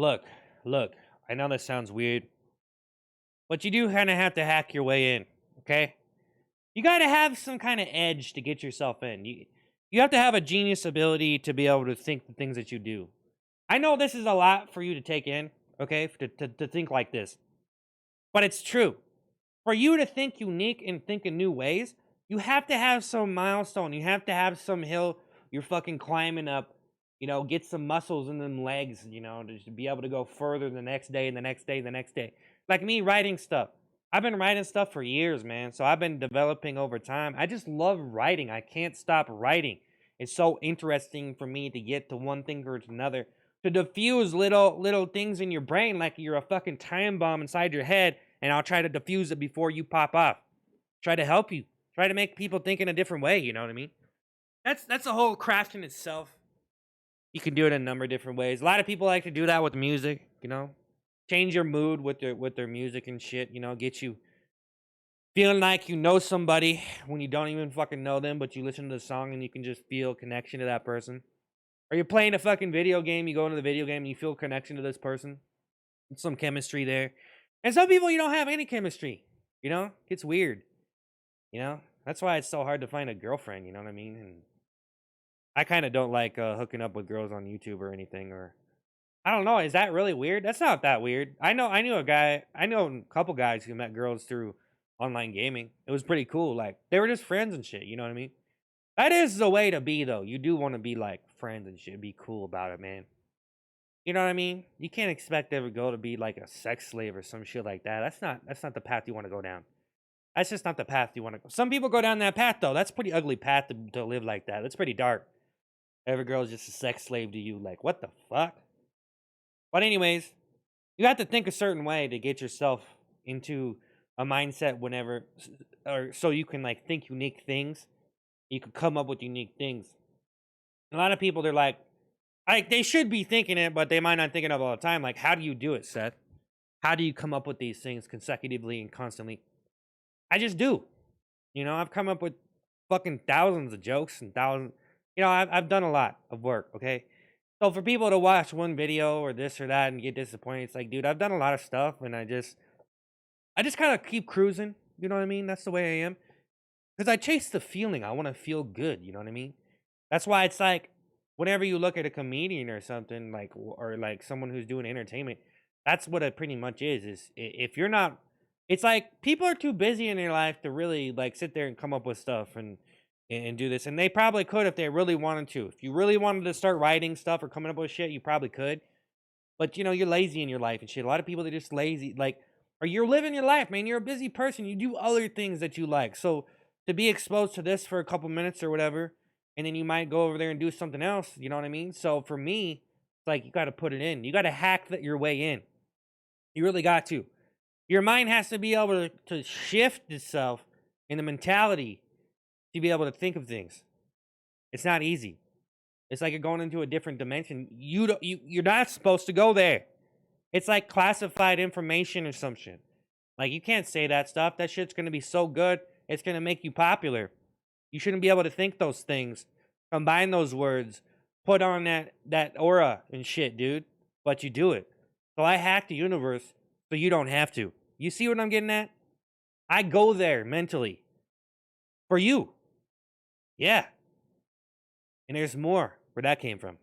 Look, look, I know that sounds weird, but you do kind of have to hack your way in, okay? You got to have some kind of edge to get yourself in. You have to have a genius ability to be able to think the things that you do. I know this is a lot for you to take in, okay? To think like this, but it's true. For you to think unique and think in new ways, you have to have some milestone. You have to have some hill you're fucking climbing up. Get some muscles in them legs. To be able to go further the next day and the next day, and the next day. Like me writing stuff. I've been writing stuff for years, man. So I've been developing over time. I just love writing. I can't stop writing. It's so interesting for me to get to one thing or to another. To diffuse little things in your brain like you're a fucking time bomb inside your head, and I'll try to diffuse it before you pop off. Try to help you. Try to make people think in a different way, you know what I mean? That's a whole craft in itself. You can do it in a number of different ways. A lot of people like to do that with music. Change your mood with their music and shit, get you feeling like you know somebody when you don't even fucking know them, but you listen to the song and you can just feel connection to that person. Or you're playing a fucking video game, you go into the video game and you feel connection to this person. There's some chemistry there. And some people you don't have any chemistry. It's weird. That's why it's so hard to find a girlfriend, you know what I mean? And I kind of don't like hooking up with girls on YouTube or anything, or I don't know, is that really weird? That's not that weird. I know a couple guys who met girls through online gaming. It was pretty cool. Like they were just friends and shit, you know what I mean? That is the way to be though. You do want to be like friends and shit. Be cool about it, man. You know what I mean? You can't expect every girl to be like a sex slave or some shit like that. That's not the path you want to go down. That's just not the path you want to go. Some people go down that path though. That's a pretty ugly path to live like that. That's pretty dark. Every girl's just a sex slave to you. Like, what the fuck? But anyways, you have to think a certain way to get yourself into a mindset or so you can like think unique things. You can come up with unique things. A lot of people, they're like they should be thinking it, but they might not think it all the time. Like, how do you do it, Seth? How do you come up with these things consecutively and constantly? I just do. I've come up with fucking thousands of jokes and thousands. I've done a lot of work, okay? So for people to watch one video or this or that and get disappointed, it's like, dude, I've done a lot of stuff and I just kind of keep cruising. You know what I mean? That's the way I am. Because I chase the feeling. I want to feel good. You know what I mean? That's why it's like, whenever you look at a comedian or something, like, or like someone who's doing entertainment, that's what it pretty much is if you're not, it's like people are too busy in their life to really like sit there and come up with stuff and do this. And they probably could if they really wanted to. If you really wanted to start writing stuff or coming up with shit, you probably could. But you're lazy in your life and shit. A lot of people are just lazy, like, or you're living your life, man. You're a busy person. You do other things that you like. So to be exposed to this for a couple minutes or whatever, and then you might go over there and do something else. You know what I mean? So for me, it's like you got to put it in. You got to hack your way in. You really got to. Your mind has to be able to shift itself in the mentality to be able to think of things. It's not easy. It's like you're going into a different dimension. You're not supposed to go there. It's like classified information or some shit. Like you can't say that stuff. That shit's gonna be so good, it's gonna make you popular. You shouldn't be able to think those things, combine those words, put on that aura and shit, dude. But you do it. So I hack the universe so you don't have to. You see what I'm getting at? I go there mentally. For you. Yeah. And there's more where that came from.